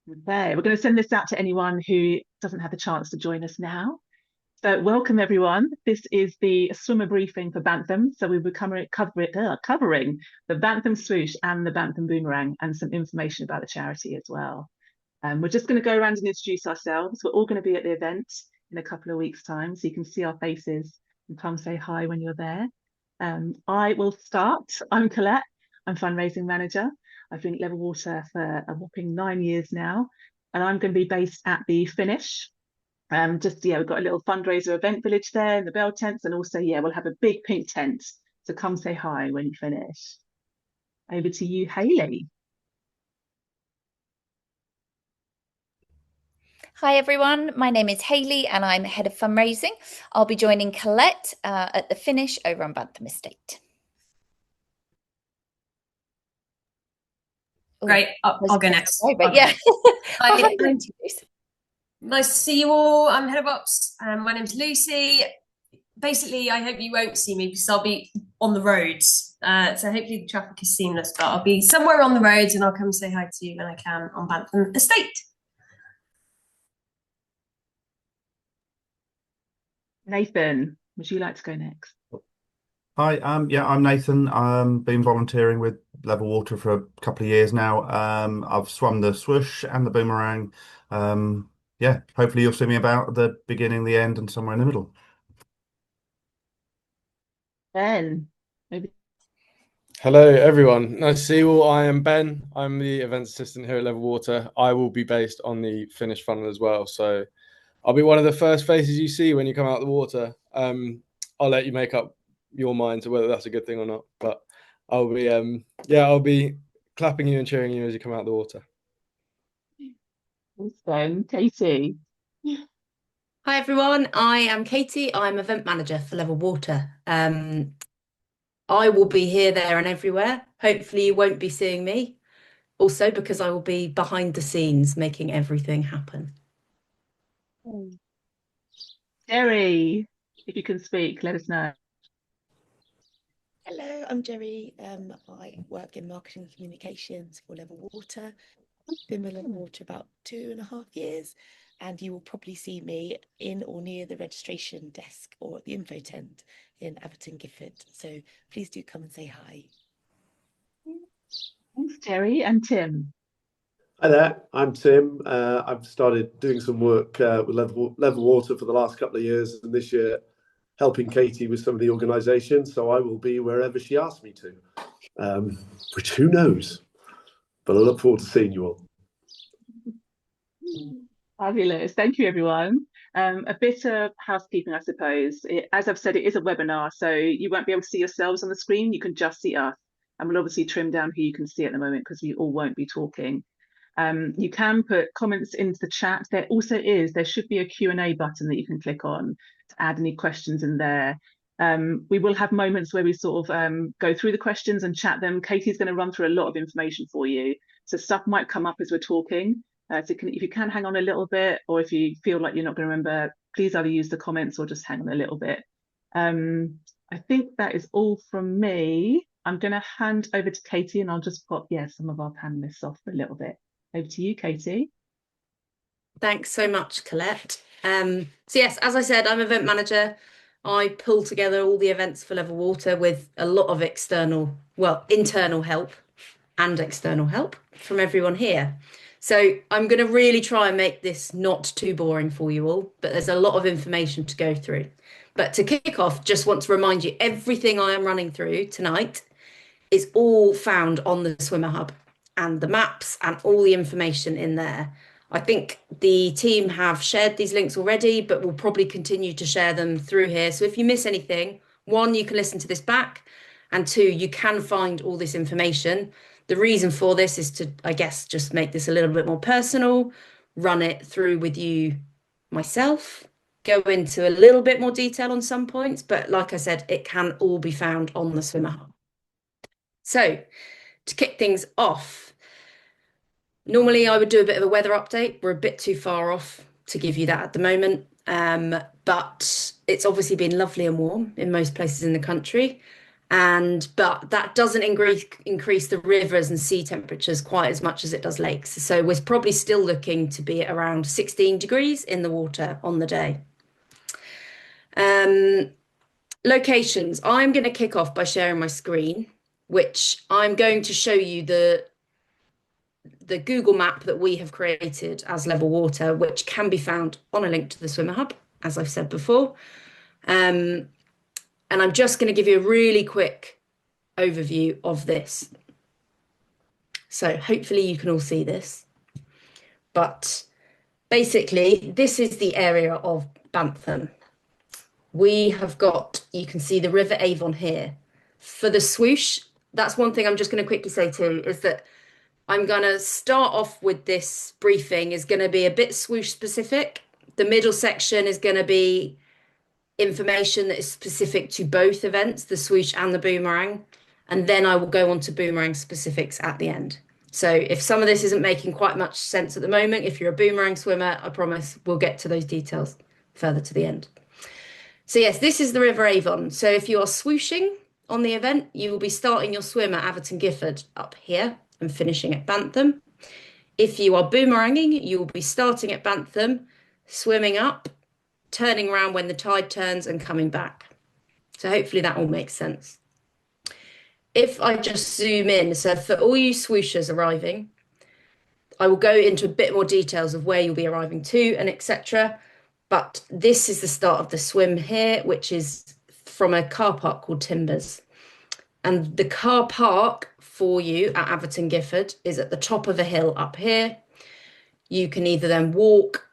Okay, we're going to send this out to anyone who doesn't have the chance to join us now. So, welcome everyone. This is the swimmer briefing for Bantham. So, we'll be covering the Bantham swoosh and the Bantham boomerang and some information about the charity as well. We're just going to go around and introduce ourselves. We're all going to be at the event in a couple of weeks' time, so you can see our faces and come say hi when you're there. I will start. I'm Colette. I'm fundraising manager. I've been at Level Water for a whopping 9 years now, and I'm going to be based at the finish. We've got a little fundraiser event village there in the bell tents, and also, we'll have a big pink tent. So come say hi when you finish. Over to you, Hayley. Hi everyone, my name is Hayley and I'm Head of Fundraising. I'll be joining Colette at the finish over on Bantham Estate. Great, I'll go next. But yeah, Hi, nice to see you all. I'm Head of Ops. My name's Lucy. Basically, I hope you won't see me because I'll be on the roads. So hopefully the traffic is seamless, but I'll be somewhere on the roads and I'll come say hi to you when I can on Bantham Estate. Nathan, would you like to go next? Hi, I'm Nathan. Been volunteering with Level Water for a couple of years now. I've swum the swoosh and the boomerang. Hopefully you'll see me about at the beginning, the end, and somewhere in the middle. Ben, maybe. Hello, everyone. Nice to see you all. I am Ben. I'm the events assistant here at Level Water. I will be based on the finish funnel as well. So I'll be one of the first faces you see when you come out of the water. I'll let you make up your mind to whether that's a good thing or not. But I'll be clapping you and cheering you as you come out of the water. Thanks, Ben. Katie. Hi everyone, I am Katie. I'm event manager for Level Water. I will be here, there and everywhere. Hopefully you won't be seeing me. Also because I will be behind the scenes making everything happen. Jerry, if you can speak, let us know. Hello, I'm Jerry. I work in marketing and communications for Level Water. I've been with Level Water about 2.5 years, and you will probably see me in or near the registration desk or at the info tent in Atherton Gifford. So please do come and say hi. Thanks, Jerry. And Tim. Hi there, I'm Tim. I've started doing some work with Level Water for the last couple of years, and this year helping Katie with some of the organisation. So I will be wherever she asks me to, which who knows? But I look forward to seeing you all. Fabulous. Thank you, everyone. A bit of housekeeping, I suppose. As I've said, it is a webinar, so you won't be able to see yourselves on the screen. You can just see us. And we'll obviously trim down who you can see at the moment because we all won't be talking. You can put comments into the chat. There should be a Q&A button that you can click on to add any questions in there. We will have moments where we sort of go through the questions and chat them. Katie's going to run through a lot of information for you. So stuff might come up as we're talking. If you can hang on a little bit, or if you feel like you're not going to remember, please either use the comments or just hang on a little bit. I think that is all from me. I'm going to hand over to Katie and I'll just pop, some of our panelists off for a little bit. Over to you, Katie. Thanks so much, Colette. So yes, as I said, I'm event manager. I pull together all the events for Level Water with a lot of internal help and external help from everyone here. So I'm going to really try and make this not too boring for you all, but there's a lot of information to go through. But to kick off, just want to remind you, everything I am running through tonight is all found on the Swimmer Hub, and the maps and all the information in there. I think the team have shared these links already, but we'll probably continue to share them through here. So if you miss anything, one, you can listen to this back, and two, you can find all this information. The reason for this is to, I guess, just make this a little bit more personal, run it through with you myself, go into a little bit more detail on some points, but like I said, it can all be found on the Swimmer Hub. So to kick things off, normally I would do a bit of a weather update. We're a bit too far off to give you that at the moment, but it's obviously been lovely and warm in most places in the country. But that doesn't increase the rivers and sea temperatures quite as much as it does lakes. So we're probably still looking to be at around 16 degrees in the water on the day. Locations. I'm going to kick off by sharing my screen, which I'm going to show you the Google map that we have created as Level Water, which can be found on a link to the Swimmer Hub, as I've said before. And I'm just going to give you a really quick overview of this. So hopefully you can all see this. But basically, this is the area of Bantham. We have got, you can see the River Avon here. For the swoosh, that's one thing I'm just going to quickly say too, is that I'm going to start off with this briefing is going to be a bit swoosh specific. The middle section is going to be information that is specific to both events, the swoosh and the boomerang. And then I will go on to boomerang specifics at the end. So if some of this isn't making quite much sense at the moment, if you're a boomerang swimmer, I promise we'll get to those details further to the end. So yes, this is the River Avon. So if you are swooshing on the event, you will be starting your swim at Atherton Gifford up here and finishing at Bantham. If you are boomeranging, you will be starting at Bantham, swimming up, turning around when the tide turns and coming back. So hopefully that all makes sense. If I just zoom in, so for all you swooshers arriving, I will go into a bit more details of where you'll be arriving to and etc. But this is the start of the swim here, which is from a car park called Timbers. And the car park for you at Atherton Gifford is at the top of a hill up here. You can either then walk,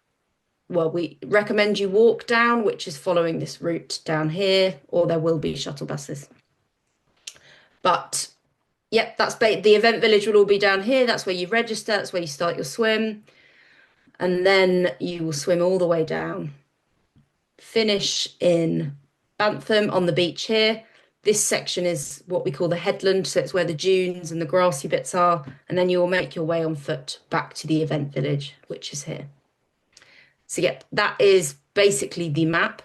well, we recommend you walk down, which is following this route down here, or there will be shuttle buses. But yep, that's the event village will all be down here. That's where you register, that's where you start your swim. And then you will swim all the way down. Finish in Bantham on the beach here. This section is what we call the headland, so it's where the dunes and the grassy bits are, and then you will make your way on foot back to the event village, which is here. So yeah, that is basically the map.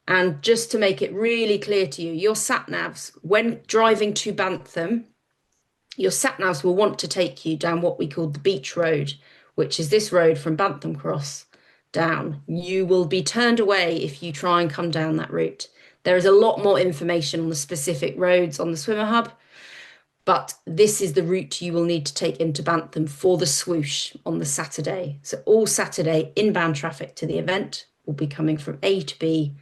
And just to make it really clear to you, your sat-navs, when driving to Bantham, your sat-navs will want to take you down what we call the beach road, which is this road from Bantham Cross down. You will be turned away if you try and come down that route. There is a lot more information on the specific roads on the Swimmer Hub, but this is the route you will need to take into Bantham for the swoosh on the Saturday. So all Saturday inbound traffic to the event will be coming from A to B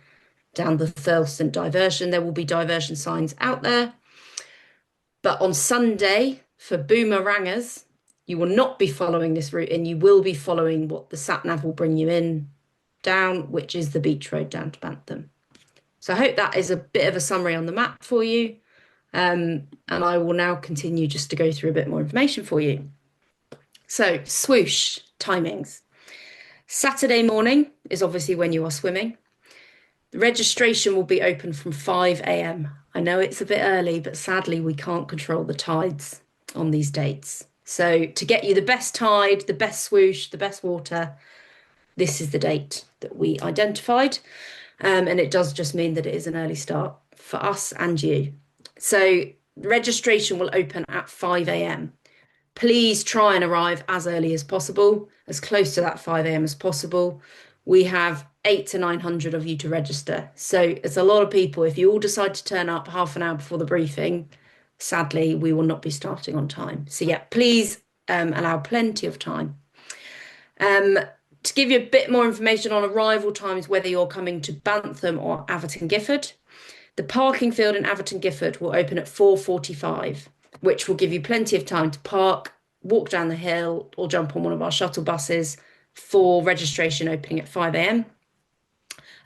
down the Thurleston diversion. There will be diversion signs out there. But on Sunday, for boomerangers, you will not be following this route and you will be following what the sat-nav will bring you in down, which is the beach road down to Bantham. So I hope that is a bit of a summary on the map for you. And I will now continue just to go through a bit more information for you. So swoosh timings. Saturday morning is obviously when you are swimming. The registration will be open from 5 a.m. I know it's a bit early, but sadly we can't control the tides on these dates. So to get you the best tide, the best swoosh, the best water, this is the date that we identified. And it does just mean that it is an early start for us and you. So registration will open at 5 a.m. Please try and arrive as early as possible, as close to that 5 a.m. as possible. We have 800 to 900 of you to register. So it's a lot of people. If you all decide to turn up half an hour before the briefing, sadly, we will not be starting on time. So yeah, please allow plenty of time. To give you a bit more information on arrival times, whether you're coming to Bantham or Atherton Gifford, the parking field in Atherton Gifford will open at 4:45, which will give you plenty of time to park, walk down the hill, or jump on one of our shuttle buses for registration opening at 5 a.m.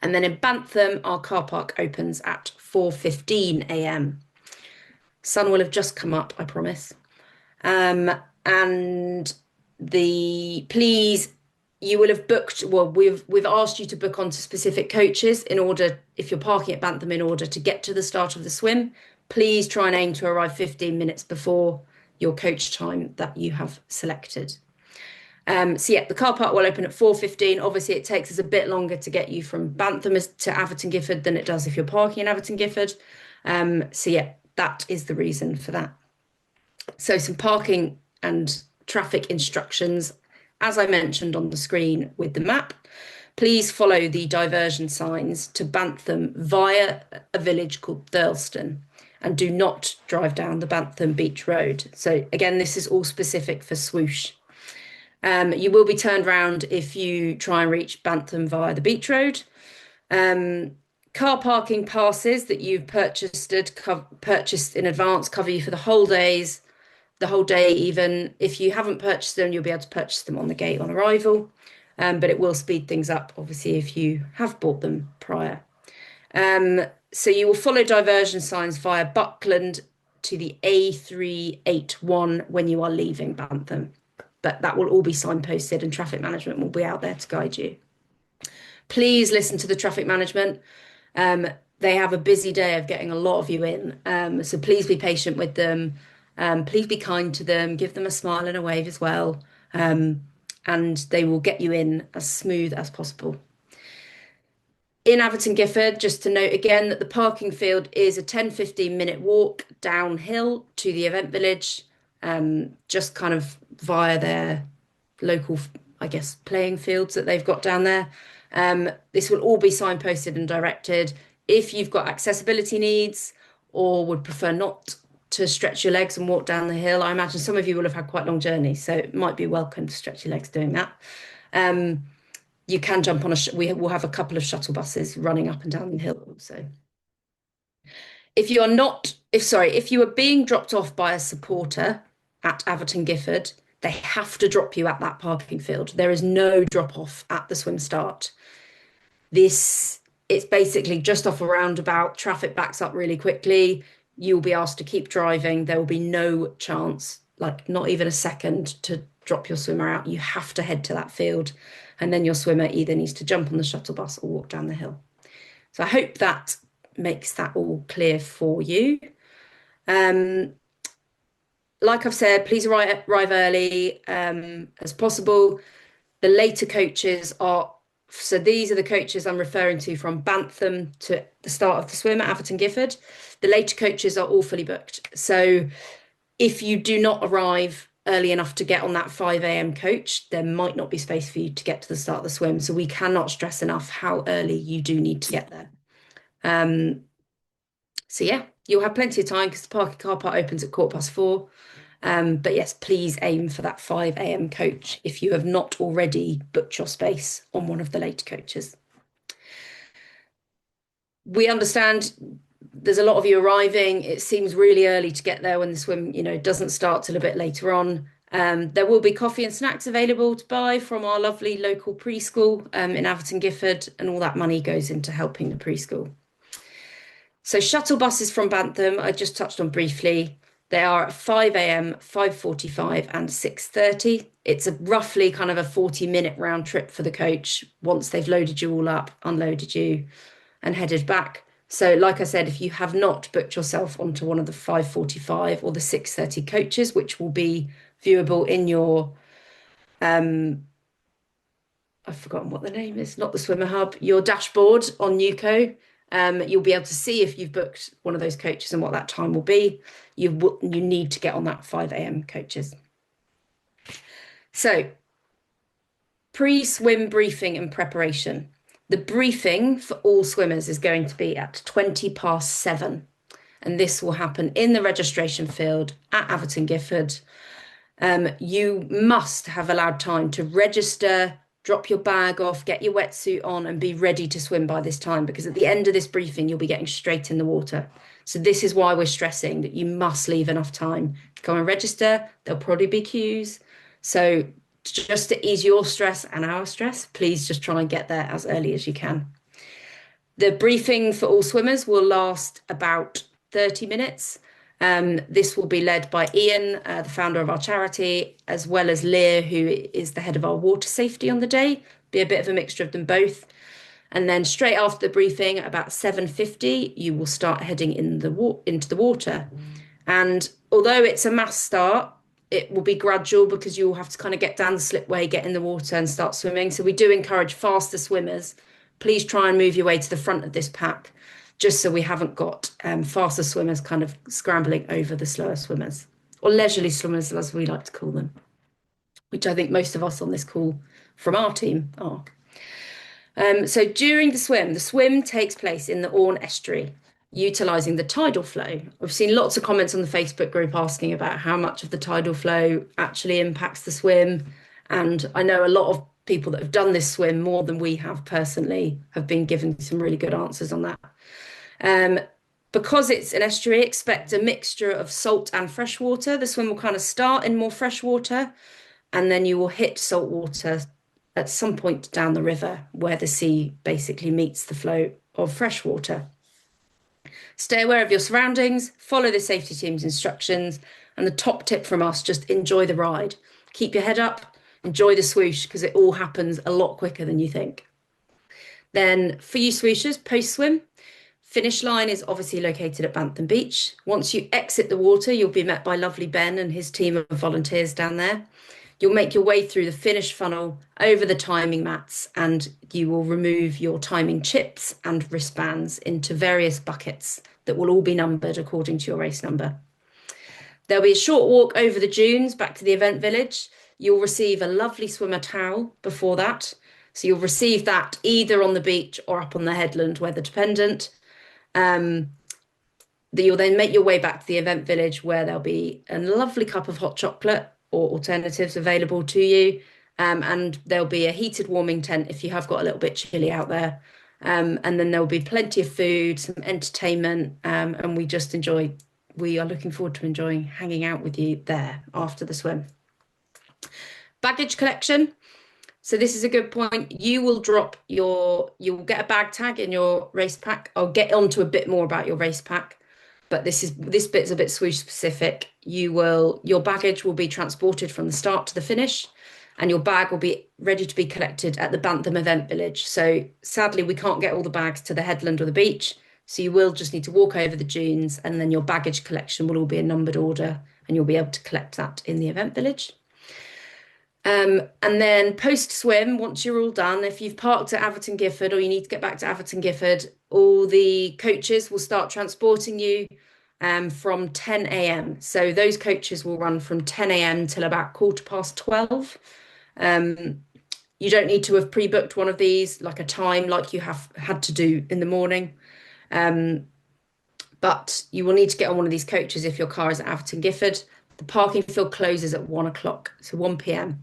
And then in Bantham, our car park opens at 4:15 a.m. Sun will have just come up, I promise. And please, you will have booked, well, we've asked you to book onto specific coaches in order, if you're parking at Bantham, in order to get to the start of the swim. Please try and aim to arrive 15 minutes before your coach time that you have selected. So yeah, the car park will open at 4:15. Obviously, it takes us a bit longer to get you from Bantham to Atherton Gifford than it does if you're parking in Atherton Gifford. So yeah, that is the reason for that. So some parking and traffic instructions, as I mentioned on the screen with the map. Please follow the diversion signs to Bantham via a village called Thurleston, and do not drive down the Bantham Beach Road. So again, this is all specific for swoosh. You will be turned round if you try and reach Bantham via the beach road. Car parking passes that you've purchased in advance cover you for the whole day even. If you haven't purchased them, you'll be able to purchase them on the gate on arrival. But it will speed things up, obviously, if you have bought them prior. So you will follow diversion signs via Buckland to the A381 when you are leaving Bantham. But that will all be signposted and traffic management will be out there to guide you. Please listen to the traffic management. They have a busy day of getting a lot of you in. So please be patient with them. Please be kind to them. Give them a smile and a wave as well. And they will get you in as smooth as possible. In Atherton Gifford, just to note again that the parking field is a 10-15 minute walk downhill to the event village, just kind of via their local, I guess, playing fields that they've got down there. This will all be signposted and directed. If you've got accessibility needs or would prefer not to stretch your legs and walk down the hill, I imagine some of you will have had quite long journeys, so it might be welcome to stretch your legs doing that. You can jump on we will have a couple of shuttle buses running up and down the hill also. If you are being dropped off by a supporter at Atherton Gifford, they have to drop you at that parking field. There is no drop off at the swim start. It's basically just off a roundabout, traffic backs up really quickly. You'll be asked to keep driving. There will be no chance, like not even a second, to drop your swimmer out. You have to head to that field, and then your swimmer either needs to jump on the shuttle bus or walk down the hill. So I hope that makes that all clear for you. Like I've said, please arrive early as possible. The later coaches so these are the coaches I'm referring to from Bantham to the start of the swim at Atherton Gifford. The later coaches are all fully booked. So if you do not arrive early enough to get on that 5 a.m. coach, there might not be space for you to get to the start of the swim. So we cannot stress enough how early you do need to get there. So yeah, you'll have plenty of time because the parking car park opens at 4:15. But yes, please aim for that 5 a.m. coach if you have not already booked your space on one of the later coaches. We understand there's a lot of you arriving. It seems really early to get there when the swim, doesn't start till a bit later on. There will be coffee and snacks available to buy from our lovely local preschool in Atherton Gifford, and all that money goes into helping the preschool. So shuttle buses from Bantham, I just touched on briefly. They are at 5 a.m., 5:45 and 6:30. It's roughly kind of a 40-minute round trip for the coach once they've loaded you all up, unloaded you and headed back. So like I said, if you have not booked yourself onto one of the 5:45 or the 6:30 coaches, which will be viewable in your, I've forgotten what the name is, not the Swimmer Hub, your dashboard on Nuco, you'll be able to see if you've booked one of those coaches and what that time will be. You need to get on that 5 a.m. coaches. So pre-swim briefing and preparation. The briefing for all swimmers is going to be at 7:20, and this will happen in the registration field at Atherton Gifford. You must have allowed time to register, drop your bag off, get your wetsuit on and be ready to swim by this time, because at the end of this briefing, you'll be getting straight in the water. So this is why we're stressing that you must leave enough time to come and register. There'll probably be queues. So just to ease your stress and our stress, please just try and get there as early as you can. The briefing for all swimmers will last about 30 minutes. This will be led by Ian, the founder of our charity, as well as Leah, who is the head of our water safety on the day. Be a bit of a mixture of them both. And then straight after the briefing, about 7:50, you will start heading into the water. And although it's a mass start, it will be gradual because you will have to kind of get down the slipway, get in the water and start swimming. So we do encourage faster swimmers. Please try and move your way to the front of this pack, just so we haven't got faster swimmers kind of scrambling over the slower swimmers, or leisurely swimmers, as we like to call them, which I think most of us on this call from our team are. So during the swim takes place in the Orne estuary, utilising the tidal flow. I've seen lots of comments on the Facebook group asking about how much of the tidal flow actually impacts the swim. And I know a lot of people that have done this swim more than we have personally have been given some really good answers on that. Because it's an estuary, expect a mixture of salt and fresh water. The swim will kind of start in more fresh water, and then you will hit salt water at some point down the river where the sea basically meets the flow of fresh water. Stay aware of your surroundings, follow the safety team's instructions, and the top tip from us, just enjoy the ride. Keep your head up, enjoy the swoosh, because it all happens a lot quicker than you think. Then for you swooshers, post-swim, finish line is obviously located at Bantham Beach. Once you exit the water, you'll be met by lovely Ben and his team of volunteers down there. You'll make your way through the finish funnel over the timing mats, and you will remove your timing chips and wristbands into various buckets that will all be numbered according to your race number. There'll be a short walk over the dunes back to the event village. You'll receive a lovely swimmer towel before that. So you'll receive that either on the beach or up on the headland, weather dependent. You'll then make your way back to the event village, where there'll be a lovely cup of hot chocolate or alternatives available to you. And there'll be a heated warming tent if you have got a little bit chilly out there. And then there'll be plenty of food, some entertainment, and we are looking forward to enjoying hanging out with you there after the swim. Baggage collection. So this is a good point. You will get a bag tag in your race pack. I'll get onto a bit more about your race pack, but this bit's a bit swoosh specific. Your baggage will be transported from the start to the finish, and your bag will be ready to be collected at the Bantham event village. So sadly, we can't get all the bags to the headland or the beach. So you will just need to walk over the dunes, and then your baggage collection will all be in numbered order, and you'll be able to collect that in the event village. And then post-swim, once you're all done, if you've parked at Atherton Gifford or you need to get back to Atherton Gifford, all the coaches will start transporting you from 10 a.m. So those coaches will run from 10 a.m. till about 12:15. You don't need to have pre-booked one of these, like a time like you have had to do in the morning. But you will need to get on one of these coaches if your car is at Atherton Gifford. The parking field closes at 1 o'clock, so 1 p.m.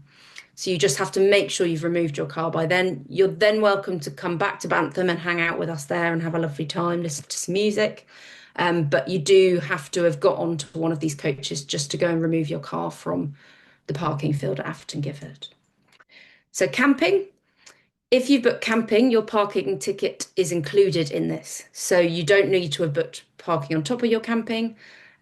So you just have to make sure you've removed your car by then. You're then welcome to come back to Bantham and hang out with us there and have a lovely time, listen to some music. But you do have to have got onto one of these coaches just to go and remove your car from the parking field at Atherton Gifford. So camping. If you've booked camping, your parking ticket is included in this. So you don't need to have booked parking on top of your camping.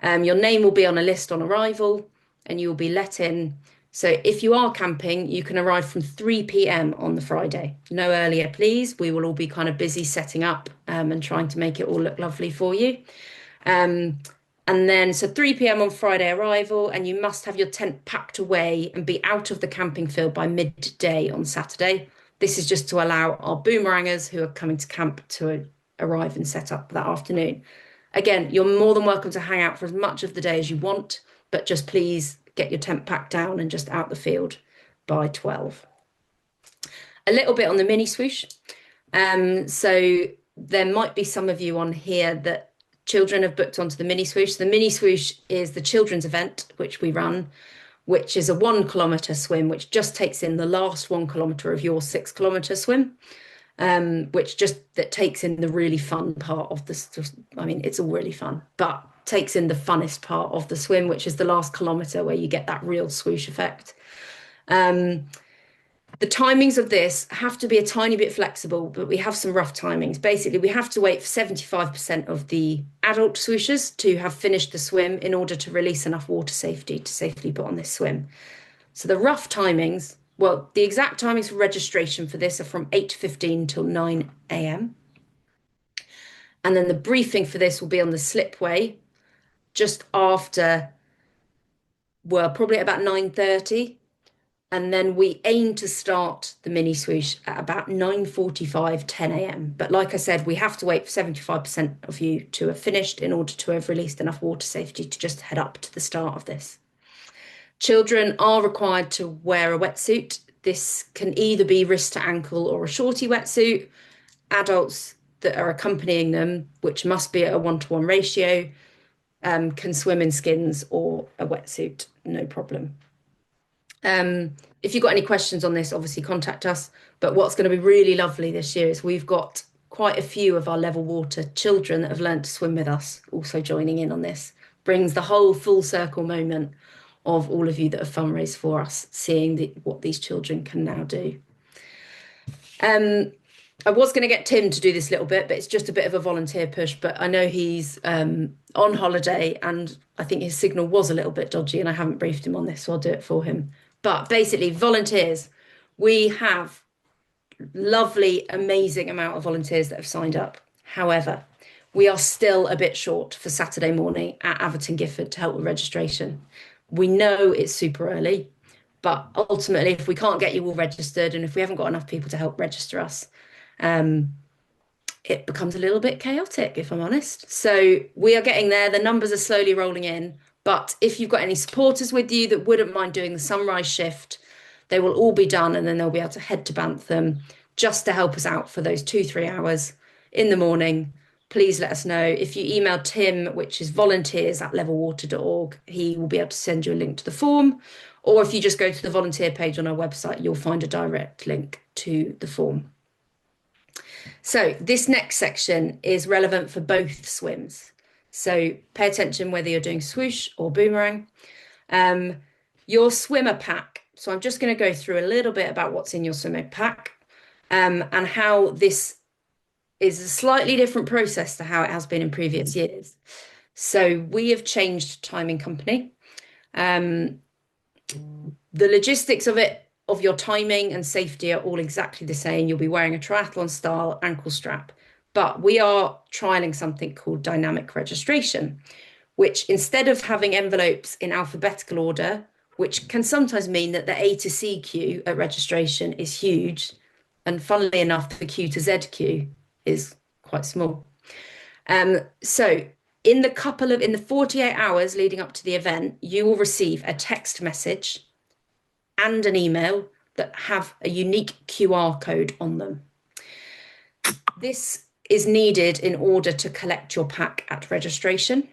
Your name will be on a list on arrival, and you will be let in. So if you are camping, you can arrive from 3 p.m. on the Friday. No earlier, please. We will all be kind of busy setting up and trying to make it all look lovely for you. And then, so 3 p.m. on Friday arrival, and you must have your tent packed away and be out of the camping field by midday on Saturday. This is just to allow our boomerangers who are coming to camp to arrive and set up that afternoon. Again, you're more than welcome to hang out for as much of the day as you want, but just please get your tent packed down and just out the field by 12. A little bit on the mini swoosh. So there might be some of you on here that children have booked onto the mini swoosh. The mini swoosh is the children's event which we run, which is a 1 kilometre swim, which just takes in the last 1 kilometre of your 6 kilometre swim. That takes in the really fun part of the, I mean, it's all really fun, but takes in the funnest part of the swim, which is the last kilometre where you get that real swoosh effect. The timings of this have to be a tiny bit flexible, but we have some rough timings. Basically, we have to wait for 75% of the adult swooshers to have finished the swim in order to release enough water safety to safely put on this swim. So the rough timings, well, the exact timings for registration for this are from 8:15 till 9 a.m. And then the briefing for this will be on the slipway just after, well, probably about 9:30. And then we aim to start the mini swoosh at about 9:45, 10 a.m. But like I said, we have to wait for 75% of you to have finished in order to have released enough water safety to just head up to the start of this. Children are required to wear a wetsuit. This can either be wrist to ankle or a shorty wetsuit. Adults that are accompanying them, which must be at a 1-to-1 ratio, can swim in skins or a wetsuit, no problem. If you've got any questions on this, obviously contact us. But what's going to be really lovely this year is we've got quite a few of our level water children that have learned to swim with us also joining in on this. Brings the whole full circle moment of all of you that have fundraised for us, seeing what these children can now do. I was going to get Tim to do this little bit, but it's just a bit of a volunteer push. But I know he's on holiday and I think his signal was a little bit dodgy and I haven't briefed him on this, so I'll do it for him. But basically, volunteers, we have lovely, amazing amount of volunteers that have signed up. However, we are still a bit short for Saturday morning at Atherton Gifford to help with registration. We know it's super early, but ultimately, if we can't get you all registered and if we haven't got enough people to help register us, it becomes a little bit chaotic, if I'm honest. So we are getting there. The numbers are slowly rolling in. But if you've got any supporters with you that wouldn't mind doing the sunrise shift, they will all be done and then they'll be able to head to Bantham just to help us out for those 2-3 hours in the morning. Please let us know. If you email Tim, which is volunteers@levelwater.org, he will be able to send you a link to the form. Or if you just go to the volunteer page on our website, you'll find a direct link to the form. So this next section is relevant for both swims. So pay attention whether you're doing swoosh or boomerang. Your swimmer pack. So I'm just going to go through a little bit about what's in your swimmer pack and how this is a slightly different process to how it has been in previous years. So we have changed timing company. The logistics of it, of your timing and safety are all exactly the same. You'll be wearing a triathlon style ankle strap, but we are trialing something called dynamic registration, which instead of having envelopes in alphabetical order, which can sometimes mean that the A to C queue at registration is huge, and funnily enough, the Q to Z queue is quite small. So in the 48 hours leading up to the event, you will receive a text message and an email that have a unique QR code on them. This is needed in order to collect your pack at registration.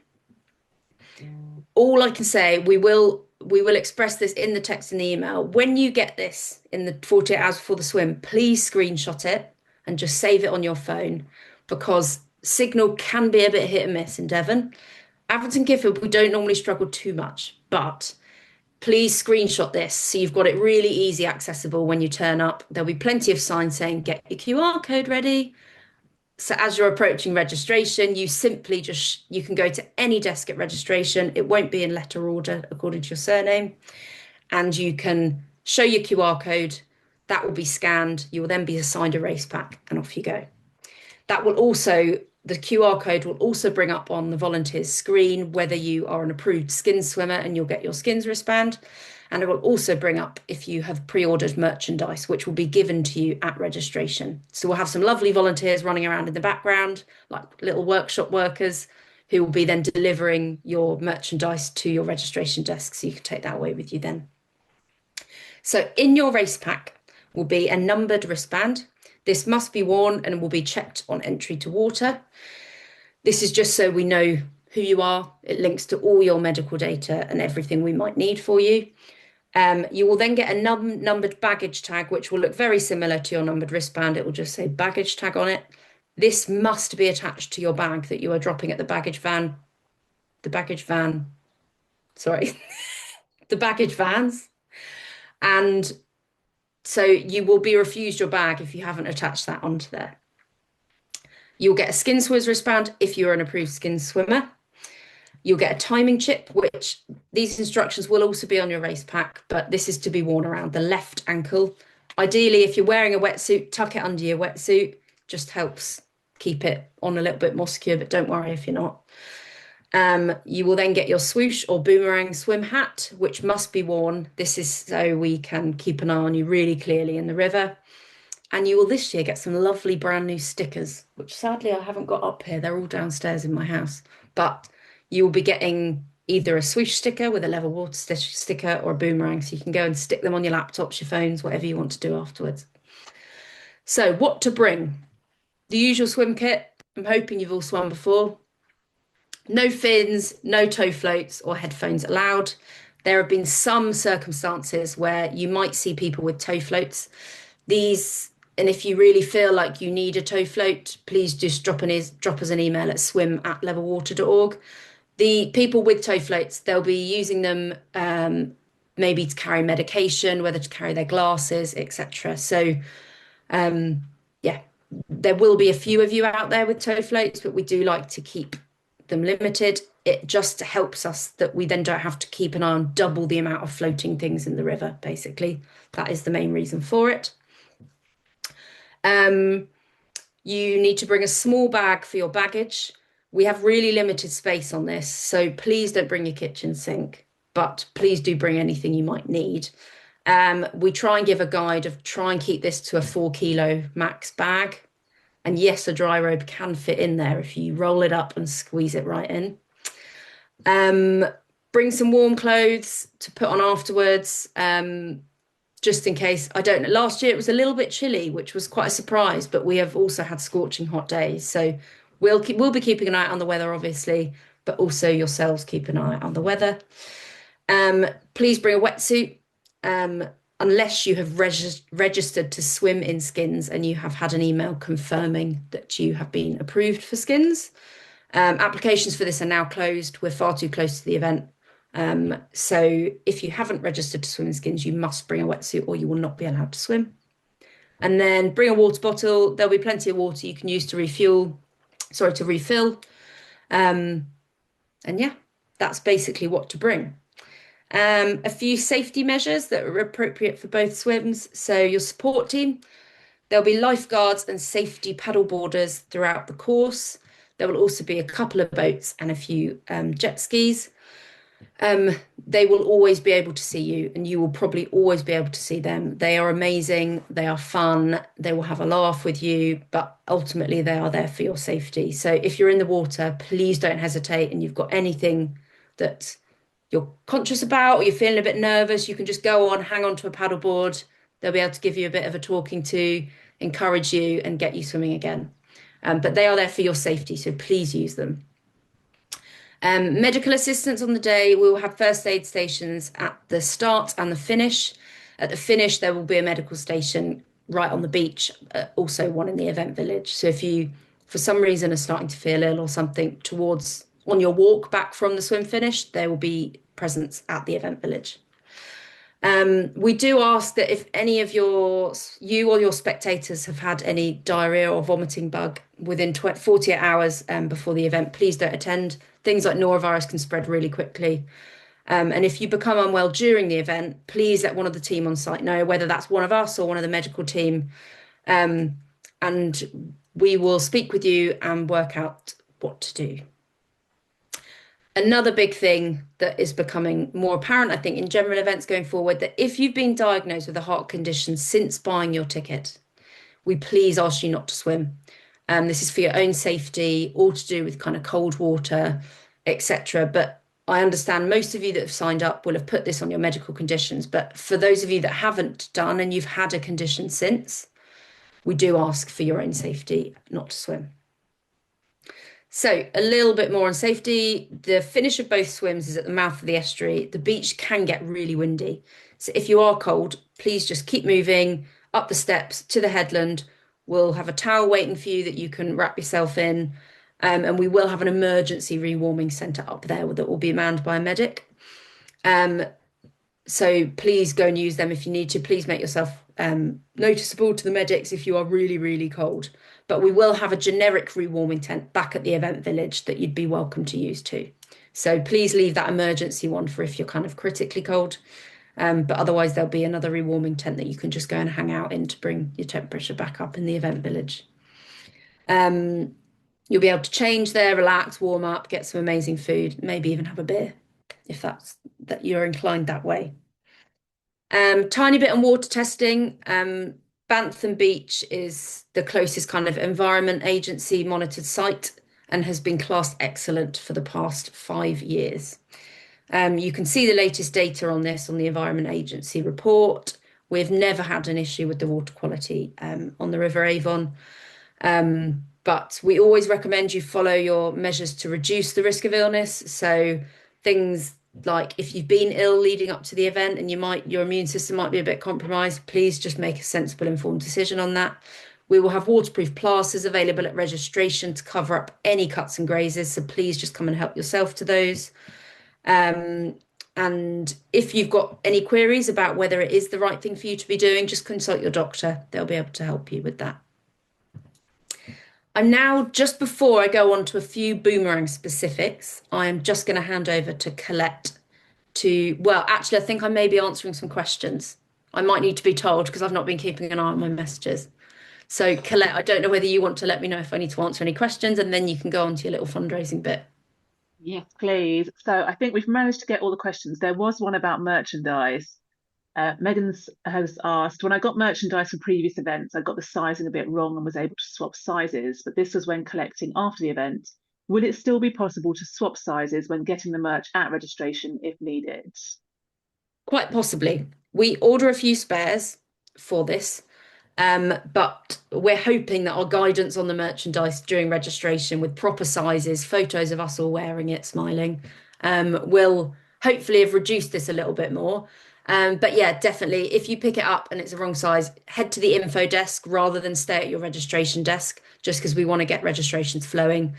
All I can say, we will express this in the text and the email. When you get this in the 48 hours before the swim, please screenshot it and just save it on your phone, because signal can be a bit hit and miss in Devon. Atherton Gifford, we don't normally struggle too much, but please screenshot this so you've got it really easy accessible when you turn up. There'll be plenty of signs saying, get your QR code ready. So as you're approaching registration, you simply you can go to any desk at registration. It won't be in letter order according to your surname. And you can show your QR code. That will be scanned. You will then be assigned a race pack and off you go. The QR code will also bring up on the volunteers screen whether you are an approved skins swimmer and you'll get your skins wristband. And it will also bring up if you have pre-ordered merchandise, which will be given to you at registration. So we'll have some lovely volunteers running around in the background, like little workshop workers, who will be then delivering your merchandise to your registration desk, so you can take that away with you then. So in your race pack will be a numbered wristband. This must be worn and will be checked on entry to water. This is just so we know who you are. It links to all your medical data and everything we might need for you. You will then get a numbered baggage tag, which will look very similar to your numbered wristband. It will just say baggage tag on it. This must be attached to your bag that you are dropping at the baggage vans. And so you will be refused your bag if you haven't attached that onto there. You'll get a skin swimmer's wristband if you're an approved skin swimmer. You'll get a timing chip, which these instructions will also be on your race pack, but this is to be worn around the left ankle. Ideally, if you're wearing a wetsuit, tuck it under your wetsuit. Just helps keep it on a little bit more secure, but don't worry if you're not. You will then get your swoosh or boomerang swim hat, which must be worn. This is so we can keep an eye on you really clearly in the river. And you will this year get some lovely brand new stickers, which sadly I haven't got up here. They're all downstairs in my house. But you will be getting either a swoosh sticker with a level water sticker or a boomerang, so you can go and stick them on your laptops, your phones, whatever you want to do afterwards. So what to bring? The usual swim kit. I'm hoping you've all swum before. No fins, no tow floats or headphones allowed. There have been some circumstances where you might see people with tow floats. And if you really feel like you need a tow float, please just drop us an email at swim@levelwater.org. The people with tow floats, they'll be using them maybe to carry medication, whether to carry their glasses, etc. So yeah, there will be a few of you out there with tow floats, but we do like to keep them limited. It just helps us that we then don't have to keep an eye on double the amount of floating things in the river, basically. That is the main reason for it. You need to bring a small bag for your baggage. We have really limited space on this, so please don't bring your kitchen sink, but please do bring anything you might need. We try and give a guide of try and keep this to a 4 kilo max bag. And yes, a dry robe can fit in there if you roll it up and squeeze it right in. Bring some warm clothes to put on afterwards, just in case. I don't know. Last year it was a little bit chilly, which was quite a surprise, but we have also had scorching hot days. So we'll be keeping an eye on the weather, obviously, but also yourselves keep an eye on the weather. Please bring a wetsuit. Unless you have registered to swim in skins and you have had an email confirming that you have been approved for skins. Applications for this are now closed. We're far too close to the event. So if you haven't registered to swim in skins, you must bring a wetsuit or you will not be allowed to swim. And then bring a water bottle. There'll be plenty of water you can use to refill. And yeah, that's basically what to bring. A few safety measures that are appropriate for both swims. So your support team, there'll be lifeguards and safety paddle boarders throughout the course. There will also be a couple of boats and a few jet skis. They will always be able to see you and you will probably always be able to see them. They are amazing. They are fun. They will have a laugh with you, but ultimately they are there for your safety. So if you're in the water, please don't hesitate and you've got anything that you're conscious about or you're feeling a bit nervous, you can just go on, hang on to a paddleboard. They'll be able to give you a bit of a talking to, encourage you and get you swimming again. But they are there for your safety, so please use them. Medical assistance on the day, we will have first aid stations at the start and the finish. At the finish, there will be a medical station right on the beach, also one in the event village. So if you, for some reason, are starting to feel ill or something on your walk back from the swim finish, there will be presence at the event village. We do ask that if any of you or your spectators have had any diarrhea or vomiting bug within 48 hours before the event, please don't attend. Things like norovirus can spread really quickly. And if you become unwell during the event, please let one of the team on site know, whether that's one of us or one of the medical team. And we will speak with you and work out what to do. Another big thing that is becoming more apparent, I think, in general events going forward, that if you've been diagnosed with a heart condition since buying your ticket, we please ask you not to swim. This is for your own safety, all to do with kind of cold water, etc. But I understand most of you that have signed up will have put this on your medical conditions. But for those of you that haven't done and you've had a condition since, we do ask for your own safety not to swim. So a little bit more on safety. The finish of both swims is at the mouth of the estuary. The beach can get really windy. So if you are cold, please just keep moving up the steps to the headland. We'll have a towel waiting for you that you can wrap yourself in. And we will have an emergency rewarming centre up there that will be manned by a medic. So please go and use them if you need to. Please make yourself noticeable to the medics if you are really, really cold. But we will have a generic rewarming tent back at the event village that you'd be welcome to use too. So please leave that emergency one for if you're kind of critically cold. But otherwise there'll be another rewarming tent that you can just go and hang out in to bring your temperature back up in the event village. You'll be able to change there, relax, warm up, get some amazing food, maybe even have a beer if that you're inclined that way. Tiny bit on water testing. Bantham Beach is the closest kind of Environment Agency monitored site and has been classed excellent for the past 5 years. You can see the latest data on this on the Environment Agency report. We've never had an issue with the water quality on the River Avon. But we always recommend you follow your measures to reduce the risk of illness. So things like if you've been ill leading up to the event and your immune system might be a bit compromised, please just make a sensible, informed decision on that. We will have waterproof plasters available at registration to cover up any cuts and grazes. So please just come and help yourself to those. And if you've got any queries about whether it is the right thing for you to be doing, just consult your doctor. They'll be able to help you with that. And now, just before I go on to a few boomerang specifics, I am just going to hand over to Colette well, actually, I think I may be answering some questions. I might need to be told because I've not been keeping an eye on my messages. So Colette, I don't know whether you want to let me know if I need to answer any questions, and then you can go on to your little fundraising bit. Yes, please. So I think we've managed to get all the questions. There was one about merchandise. Megan's has asked, when I got merchandise from previous events, I got the sizing a bit wrong and was able to swap sizes, but this was when collecting after the event. Will it still be possible to swap sizes when getting the merch at registration if needed? Quite possibly. We order a few spares for this, but we're hoping that our guidance on the merchandise during registration with proper sizes, photos of us all wearing it, smiling, will hopefully have reduced this a little bit more. But yeah, definitely, if you pick it up and it's the wrong size, head to the info desk rather than stay at your registration desk, just because we want to get registrations flowing.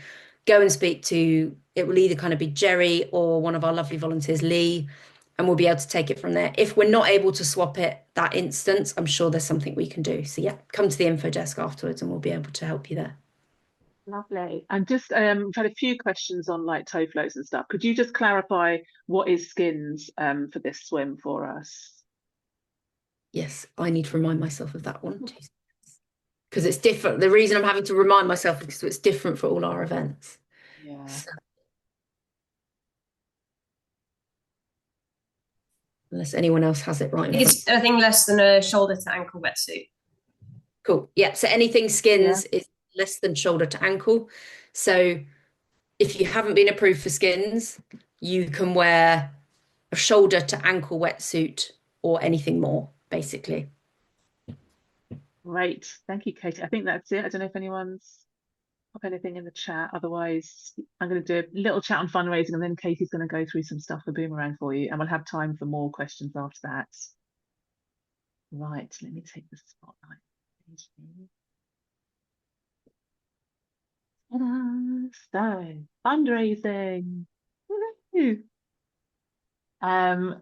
Go and speak to, it will either kind of be Jerry or one of our lovely volunteers, Lee, and we'll be able to take it from there. If we're not able to swap it that instance, I'm sure there's something we can do. So yeah, come to the info desk afterwards and we'll be able to help you there. Lovely. And just we've had a few questions on like toe floats and stuff. Could you just clarify what is skins for this swim for us? Yes, I need to remind myself of that one because it's different. The reason I'm having to remind myself is because it's different for all our events. Yeah. So, unless anyone else has it right. It's I think less than a shoulder to ankle wetsuit. Cool. Yeah. So anything skins is less than shoulder to ankle. So if you haven't been approved for skins, you can wear a shoulder to ankle wetsuit or anything more, basically. Great. Thank you, Katie. I think that's it. I don't know if anyone's pop anything in the chat. Otherwise, I'm going to do a little chat on fundraising and then Katie's going to go through some stuff for Boomerang for you and we'll have time for more questions after that. Right, let me take the spotlight. So, fundraising. Woo-hoo. I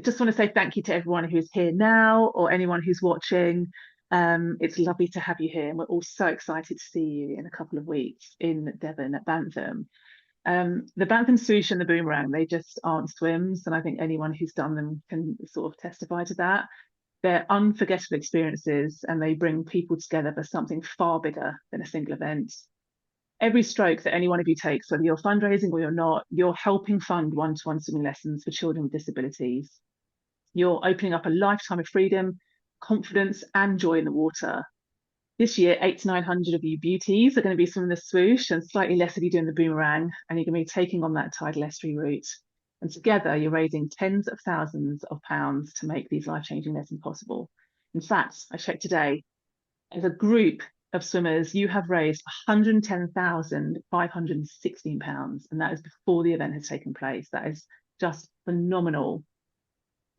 just want to say thank you to everyone who's here now or anyone who's watching. It's lovely to have you here and we're all so excited to see you in a couple of weeks in Devon at Bantham. The Bantham swoosh and the boomerang, they just aren't swims, and I think anyone who's done them can sort of testify to that. They're unforgettable experiences and they bring people together for something far bigger than a single event. Every stroke that any one of you takes, whether you're fundraising or you're not, you're helping fund one-to-one swimming lessons for children with disabilities. You're opening up a lifetime of freedom, confidence and joy in the water. This year, 800 to 900 of you beauties are going to be swimming the swoosh and slightly less of you doing the boomerang, and you're going to be taking on that tidal estuary route. And together, you're raising tens of thousands of pounds to make these life-changing lessons possible. In fact, I checked today, as a group of swimmers, you have raised £110,516, and that is before the event has taken place. That is just phenomenal.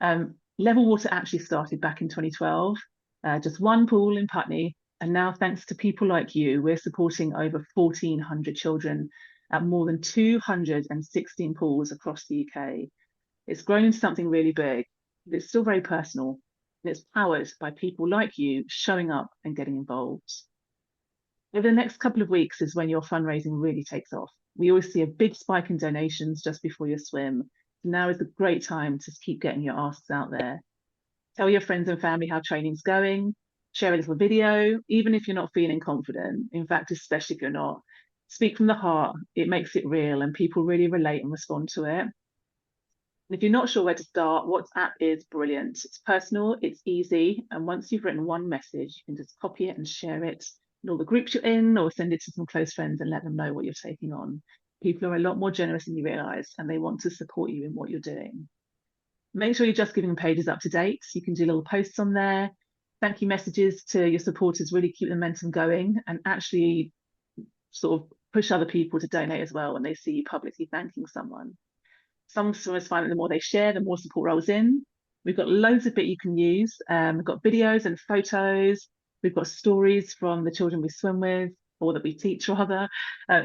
Level Water actually started back in 2012, just one pool in Putney, and now thanks to people like you, we're supporting over 1,400 children at more than 216 pools across the UK. It's grown into something really big, but it's still very personal, and it's powered by people like you showing up and getting involved. Over the next couple of weeks is when your fundraising really takes off. We always see a big spike in donations just before your swim. So now is a great time to keep getting your asks out there. Tell your friends and family how training's going. Share a little video, even if you're not feeling confident. In fact, especially if you're not. Speak from the heart. It makes it real and people really relate and respond to it. And if you're not sure where to start, WhatsApp is brilliant. It's personal, it's easy, and once you've written one message, you can just copy it and share it in all the groups you're in, or send it to some close friends and let them know what you're taking on. People are a lot more generous than you realise, and they want to support you in what you're doing. Make sure your Just Giving page is up to date. You can do little posts on there. Thank you messages to your supporters really keep the momentum going and actually sort of push other people to donate as well when they see you publicly thanking someone. Some swimmers find that the more they share, the more support rolls in. We've got loads of bit you can use. We've got videos and photos. We've got stories from the children we swim with, or that we teach rather,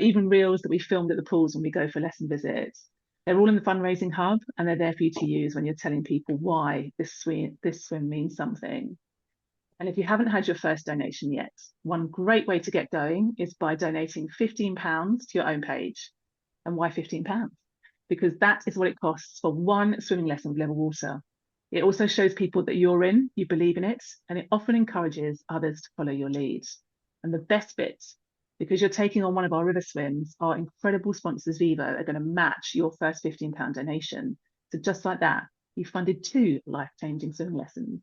even reels that we filmed at the pools when we go for lesson visits. They're all in the fundraising hub and they're there for you to use when you're telling people why this swim means something. And if you haven't had your first donation yet, one great way to get going is by donating £15 to your own page. And why £15? Because that is what it costs for one swimming lesson with Level Water. It also shows people that you're in, you believe in it, and it often encourages others to follow your lead. And the best bit, because you're taking on one of our river swims, our incredible sponsors Vivo are going to match your first £15 donation. So just like that, you funded 2 life-changing swimming lessons.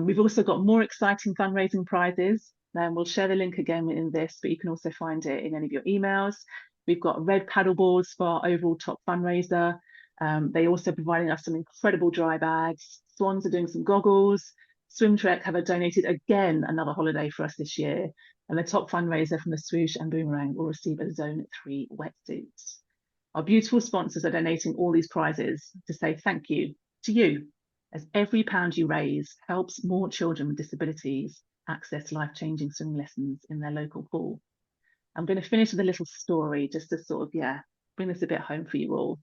We've also got more exciting fundraising prizes, and we'll share the link again in this, but you can also find it in any of your emails. We've got red paddle boards for our overall top fundraiser. They also providing us some incredible dry bags. Swans are doing some goggles. Swim Trek have donated again another holiday for us this year. And the top fundraiser from the swoosh and boomerang will receive a Zone 3 wetsuit. Our beautiful sponsors are donating all these prizes to say thank you to you, as every pound you raise helps more children with disabilities access life-changing swimming lessons in their local pool. I'm going to finish with a little story just to sort of, bring this a bit home for you all.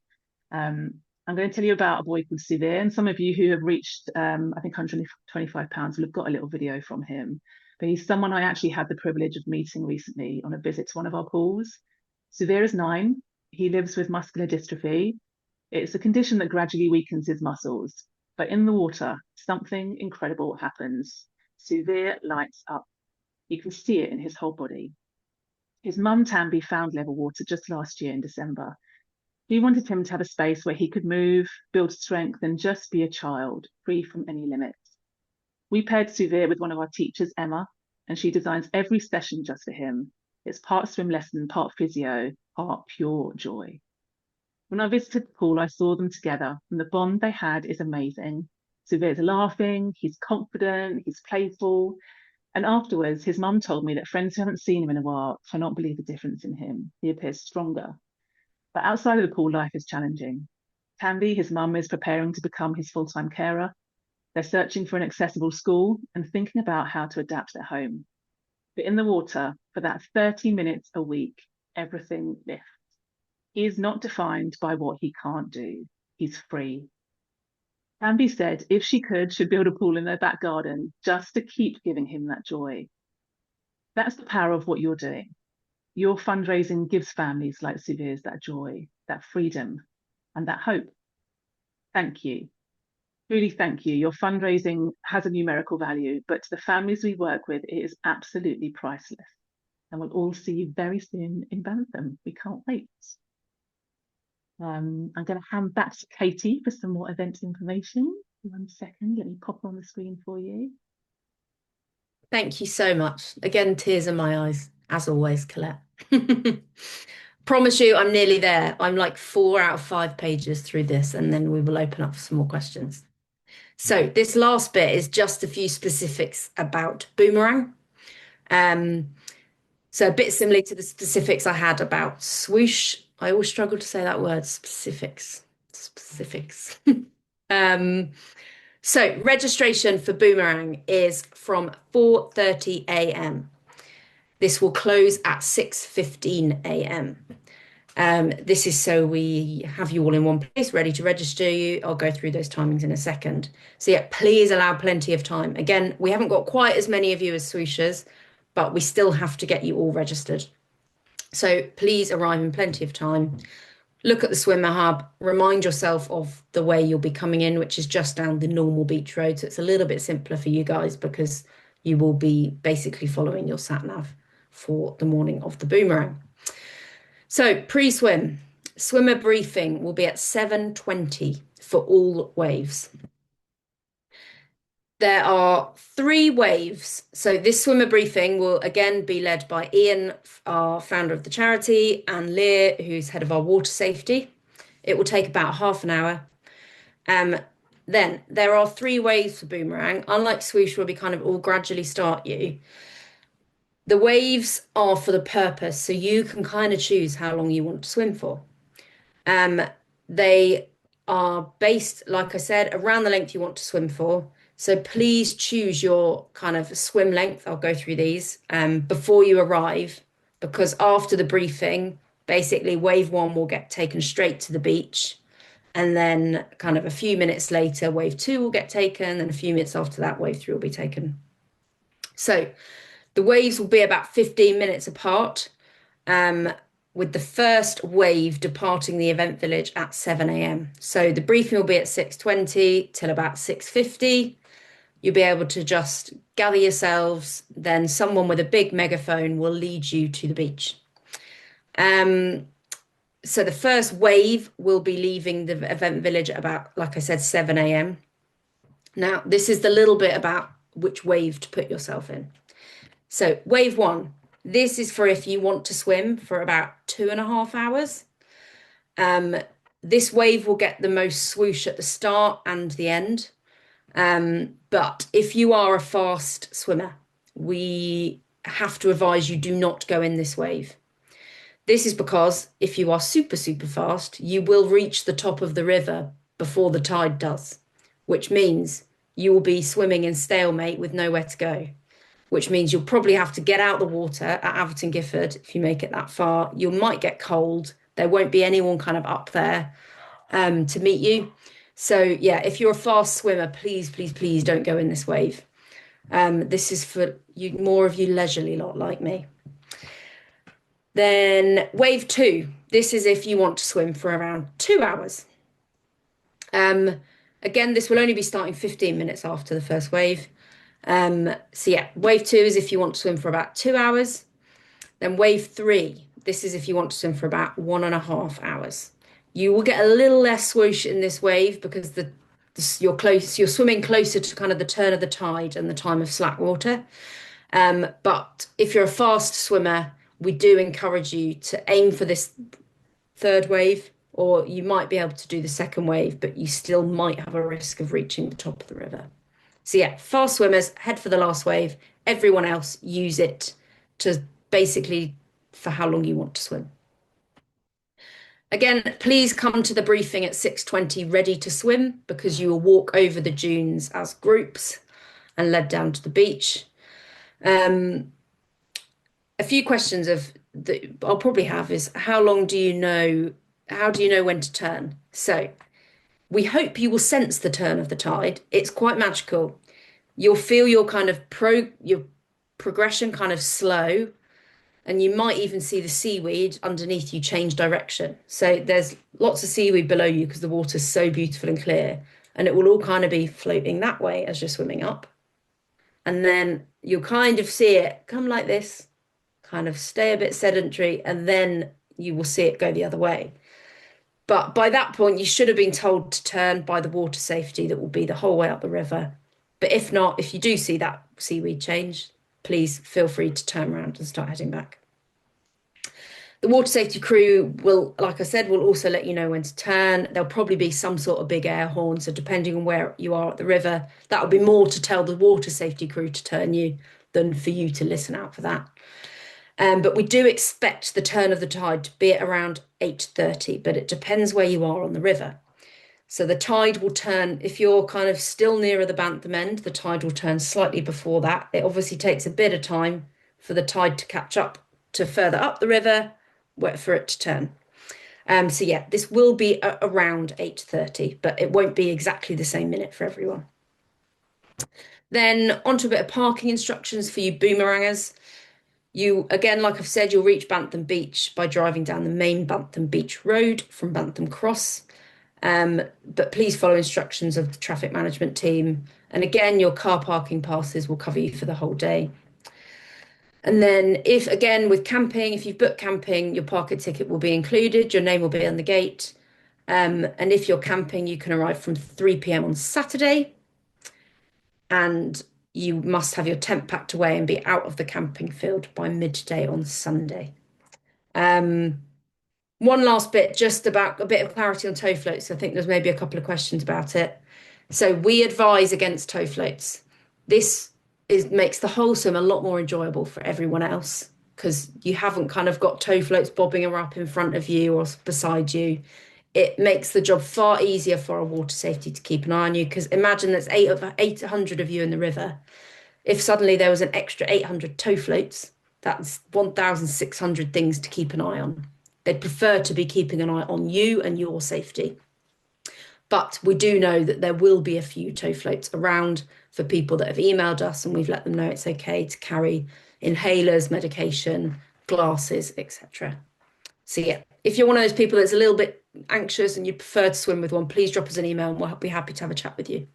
I'm going to tell you about a boy called Suvir, and some of you who have reached, I think, £125 will have got a little video from him. But he's someone I actually had the privilege of meeting recently on a visit to one of our pools. Suvir is 9. He lives with muscular dystrophy. It's a condition that gradually weakens his muscles. But in the water, something incredible happens. Suvir lights up. You can see it in his whole body. His mum, Tambi, found Level Water just last year in December. He wanted him to have a space where he could move, build strength, and just be a child, free from any limits. We paired Suvir with one of our teachers, Emma, and she designs every session just for him. It's part swim lesson, part physio, part pure joy. When I visited the pool, I saw them together, and the bond they had is amazing. Suvir's laughing, he's confident, he's playful. And afterwards, his mum told me that friends who haven't seen him in a while cannot believe the difference in him. He appears stronger. But outside of the pool, life is challenging. Tambi, his mum, is preparing to become his full-time carer. They're searching for an accessible school and thinking about how to adapt their home. But in the water, for that 30 minutes a week, everything lifts. He is not defined by what he can't do. He's free. Tambi said if she could, she'd build a pool in their back garden just to keep giving him that joy. That's the power of what you're doing. Your fundraising gives families like Suvir's that joy, that freedom, and that hope. Thank you. Truly thank you. Your fundraising has a numerical value, but to the families we work with, it is absolutely priceless. And we'll all see you very soon in Bantham. We can't wait. I'm going to hand back to Katie for some more event information. 1 second, let me pop on the screen for you. Thank you so much. Again, tears in my eyes, as always, Colette. Promise you, I'm nearly there. I'm like 4 out of 5 pages through this, and then we will open up for some more questions. So this last bit is just a few specifics about Boomerang. So a bit similar to the specifics I had about Swoosh. I always struggle to say that word, specifics. So registration for Boomerang is from 4:30 a.m. This will close at 6:15 a.m. This is so we have you all in one place, ready to register you. I'll go through those timings in a second. So yeah, please allow plenty of time. Again, we haven't got quite as many of you as swooshers, but we still have to get you all registered. So please arrive in plenty of time. Look at the swimmer hub, remind yourself of the way you'll be coming in, which is just down the normal beach road. So it's a little bit simpler for you guys because you will be basically following your sat nav for the morning of the Boomerang. So pre-swim, swimmer briefing will be at 7:20 for all waves. There are 3 waves. So this swimmer briefing will again be led by Ian, our founder of the charity, and Lear, who's head of our water safety. It will take about half an hour. Then there are 3 waves for boomerang. Unlike swoosh, where we kind of all gradually start you, the waves are for the purpose, so you can kind of choose how long you want to swim for. They are based, like I said, around the length you want to swim for. So please choose your kind of swim length. I'll go through these before you arrive, because after the briefing, basically wave 1 will get taken straight to the beach. And then kind of a few minutes later, wave 2 will get taken. And a few minutes after that, wave 3 will be taken. So the waves will be about 15 minutes apart, with the first wave departing the event village at 7 a.m. So the briefing will be at 6:20 till about 6:50. You'll be able to just gather yourselves. Then someone with a big megaphone will lead you to the beach. So the first wave will be leaving the event village at about, like I said, 7 a.m. Now, this is the little bit about which wave to put yourself in. So wave 1, this is for if you want to swim for about 2.5 hours. This wave will get the most swoosh at the start and the end. But if you are a fast swimmer, we have to advise you do not go in this wave. This is because if you are super, super fast, you will reach the top of the river before the tide does, which means you will be swimming in stalemate with nowhere to go, which means you'll probably have to get out the water at Atherton Gifford if you make it that far. You might get cold. There won't be anyone kind of up there to meet you. So yeah, if you're a fast swimmer, please, please, please don't go in this wave. This is for you, more of you leisurely lot like me. Then wave 2, this is if you want to swim for around 2 hours. Again, this will only be starting 15 minutes after the first wave. So yeah, wave 2 is if you want to swim for about 2 hours. Then wave 3, this is if you want to swim for about 1.5 hours. You will get a little less swoosh in this wave because you're swimming closer to kind of the turn of the tide and the time of slack water. But if you're a fast swimmer, we do encourage you to aim for this 3rd wave, or you might be able to do the 2nd wave, but you still might have a risk of reaching the top of the river. So yeah, fast swimmers, head for the last wave. Everyone else, use it to basically for how long you want to swim. Again, please come to the briefing at 6:20 ready to swim, because you will walk over the dunes as groups and led down to the beach. A few questions that I'll probably have is how do you know when to turn? So we hope you will sense the turn of the tide. It's quite magical. You'll feel your kind of your progression kind of slow, and you might even see the seaweed underneath you change direction. So there's lots of seaweed below you because the water's so beautiful and clear, and it will all kind of be floating that way as you're swimming up. And then you'll kind of see it come like this, kind of stay a bit sedentary, and then you will see it go the other way. But by that point, you should have been told to turn by the water safety that will be the whole way up the river. But if not, if you do see that seaweed change, please feel free to turn around and start heading back. The water safety crew will, like I said, will also let you know when to turn. There'll probably be some sort of big air horn. So depending on where you are at the river, that will be more to tell the water safety crew to turn you than for you to listen out for that. But we do expect the turn of the tide to be at around 8:30, but it depends where you are on the river. So the tide will turn, if you're kind of still nearer the Bantham end, the tide will turn slightly before that. It obviously takes a bit of time for the tide to catch up to further up the river for it to turn. So yeah, this will be around 8:30, but it won't be exactly the same minute for everyone. Then onto a bit of parking instructions for you boomerangers. You, again, like I've said, you'll reach Bantham Beach by driving down the main Bantham Beach Road from Bantham Cross. But please follow instructions of the traffic management team. And again, your car parking passes will cover you for the whole day. And then if, again, with camping, if you've booked camping, your parking ticket will be included. Your name will be on the gate. And if you're camping, you can arrive from 3 p.m. on Saturday. And you must have your tent packed away and be out of the camping field by midday on Sunday. One last bit, just about a bit of clarity on tow floats. I think there's maybe a couple of questions about it. So we advise against tow floats. This makes the whole swim a lot more enjoyable for everyone else, because you haven't kind of got tow floats bobbing up in front of you or beside you. It makes the job far easier for our water safety to keep an eye on you, because imagine there's 800 of you in the river. If suddenly there was an extra 800 tow floats, that's 1,600 things to keep an eye on. They'd prefer to be keeping an eye on you and your safety. But we do know that there will be a few tow floats around for people that have emailed us, and we've let them know it's okay to carry inhalers, medication, glasses, etc. So yeah, if you're one of those people that's a little bit anxious and you prefer to swim with one, please drop us an email and we'll be happy to have a chat with you.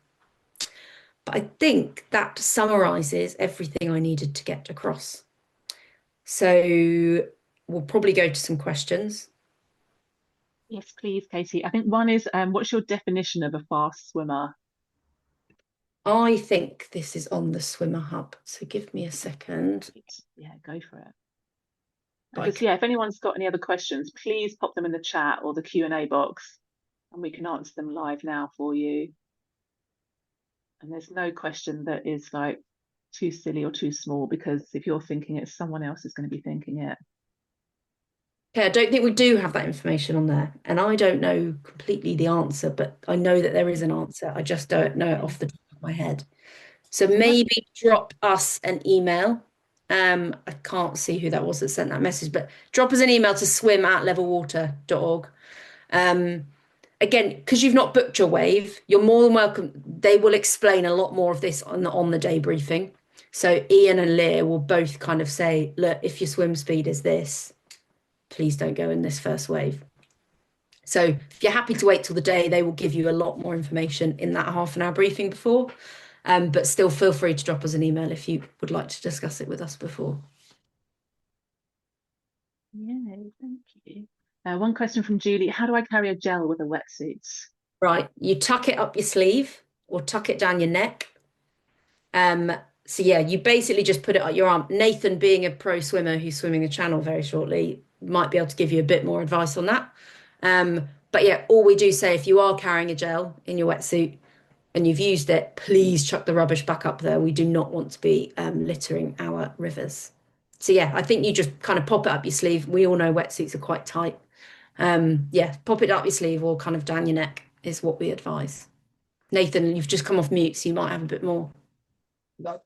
But I think that summarises everything I needed to get across. So we'll probably go to some questions. Yes, please, Katie. I think one is, what's your definition of a fast swimmer? I think this is on the Swimmer Hub, so give me a second. Yeah, go for it. Because yeah, if anyone's got any other questions, please pop them in the chat or the Q&A box, and we can answer them live now for you. And there's no question that is like too silly or too small, because if you're thinking it, someone else is going to be thinking it. Okay, I don't think we do have that information on there, and I don't know completely the answer, but I know that there is an answer. I just don't know it off the top of my head. So maybe drop us an email. I can't see who that was that sent that message, but drop us an email to swim@levelwater.org. Again, because you've not booked your wave, you're more than welcome. They will explain a lot more of this on the day briefing. So Ian and Leah will both kind of say, look, if your swim speed is this, please don't go in this first wave. So if you're happy to wait till the day, they will give you a lot more information in that half an hour briefing before. But still feel free to drop us an email if you would like to discuss it with us before. Yeah, thank you. One question from Julie: how do I carry a gel with a wetsuit? Right, you tuck it up your sleeve or tuck it down your neck. So yeah, you basically just put it on your arm. Nathan, being a pro swimmer who's swimming the channel very shortly, might be able to give you a bit more advice on that. But yeah, all we do say, if you are carrying a gel in your wetsuit and you've used it, please chuck the rubbish back up there. We do not want to be littering our rivers. So yeah, I think you just kind of pop it up your sleeve. We all know wetsuits are quite tight. Yeah, pop it up your sleeve or kind of down your neck is what we advise. Nathan, you've just come off mute, so you might have a bit more.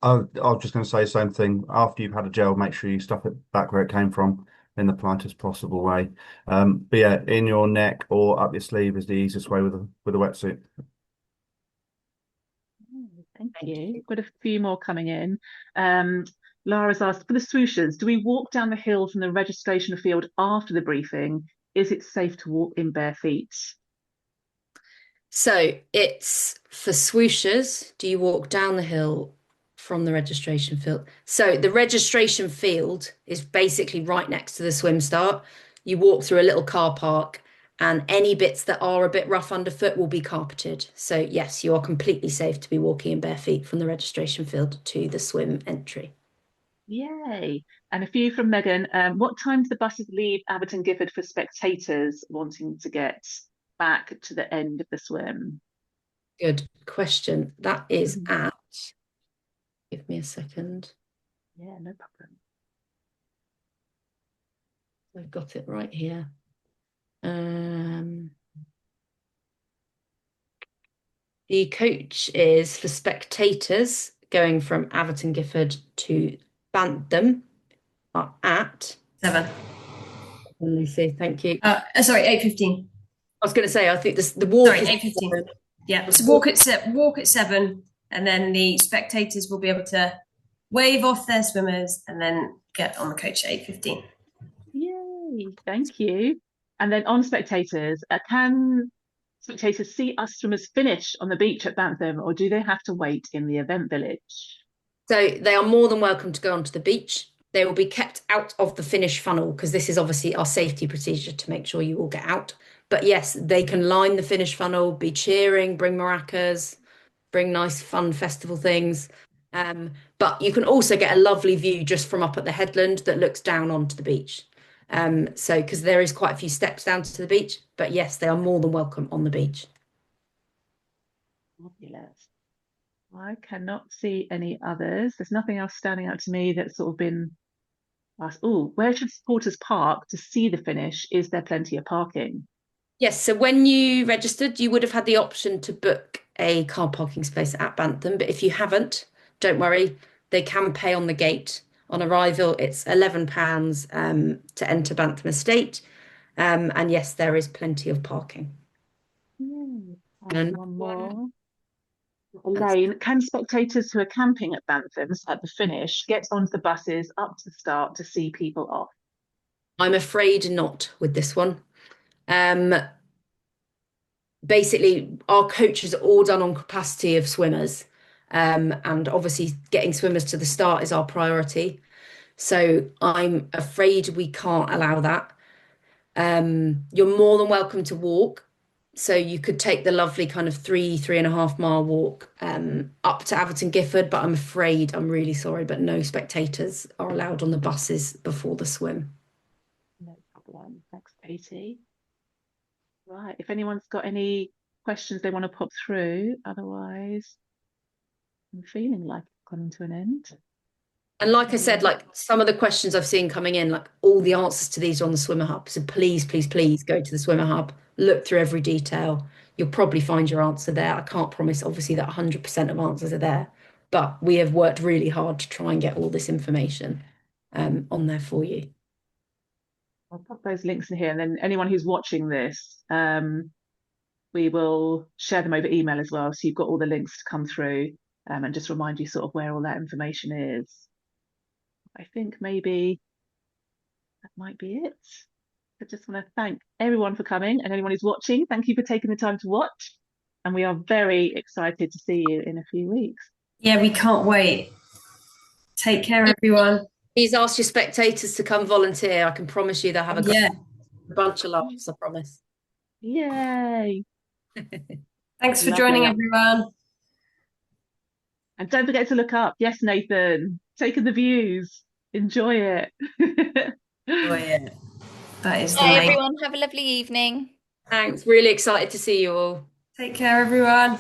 I was just going to say the same thing. After you've had a gel, make sure you stuff it back where it came from in the politest possible way. But yeah, in your neck or up your sleeve is the easiest way with a wetsuit. Thank you. Got a few more coming in. Lara's asked, for the swooshes, do we walk down the hill from the registration field after the briefing? Is it safe to walk in bare feet? So it's for swooshers. Do you walk down the hill from the registration field? So the registration field is basically right next to the swim start. You walk through a little car park, and any bits that are a bit rough underfoot will be carpeted. So yes, you are completely safe to be walking in bare feet from the registration field to the swim entry. Yay. And a few from Megan. What time do the buses leave Abberton Gifford for spectators wanting to get back to the end of the swim? Good question. That is at, give me a second. Yeah, no problem. I've got it right here. The coach is for spectators going from Abberton Gifford to Bantham are at 7. Lucy, thank you. Sorry, 8:15. I was going to say, I think the walk Sorry, is 8:15. Yeah, so walk at 7, and then the spectators will be able to wave off their swimmers and then get on the coach at 8:15. Yay, thank you. And then on spectators, can spectators see us swimmers finish on the beach at Bantham, or do they have to wait in the event village? So they are more than welcome to go onto the beach. They will be kept out of the finish funnel because this is obviously our safety procedure to make sure you all get out. But yes, they can line the finish funnel, be cheering, bring maracas, bring nice fun festival things. But you can also get a lovely view just from up at the headland that looks down onto the beach. So because there is quite a few steps down to the beach, but yes, they are more than welcome on the beach. Fabulous. I cannot see any others. There's nothing else standing out to me that's sort of been asked. Oh, where should supporters park to see the finish? Is there plenty of parking? Yes, so when you registered, you would have had the option to book a car parking space at Bantham, but if you haven't, don't worry, they can pay on the gate. On arrival, it's £11 to enter Bantham Estate. And yes, there is plenty of parking. And one more. Elaine, can spectators who are camping at Bantham's at the finish get onto the buses up to the start to see people off? I'm afraid not with this one. Basically, our coaches are all done on capacity of swimmers. And obviously, getting swimmers to the start is our priority. So I'm afraid we can't allow that. You're more than welcome to walk. So you could take the lovely kind of 3.5 mile walk up to Atherton Gifford, but I'm afraid, I'm really sorry, but no spectators are allowed on the buses before the swim. No problem. Thanks, Katie. Right, if anyone's got any questions they want to pop through, otherwise I'm feeling like it's coming to an end. And like I said, like some of the questions I've seen coming in, like all the answers to these are on the Swimmer Hub. So please, please, please go to the Swimmer Hub, look through every detail. You'll probably find your answer there. I can't promise, obviously, that 100% of answers are there, but we have worked really hard to try and get all this information on there for you. I'll pop those links in here, and then anyone who's watching this, we will share them over email as well. So you've got all the links to come through and just remind you sort of where all that information is. I think maybe that might be it. I just want to thank everyone for coming, and anyone who's watching, thank you for taking the time to watch. And we are very excited to see you in a few weeks. Yeah, we can't wait. Take care, everyone. Please ask your spectators to come volunteer. I can promise you they'll have a bunch of laughs, I promise. Yay. Thanks for Lovely. joining, everyone. And don't forget to look up. Yes, Nathan, take in the views. Enjoy it. Enjoy it. That is the Bye, main. everyone. Have a lovely evening. Thanks. Really excited to see you all. Take care, everyone.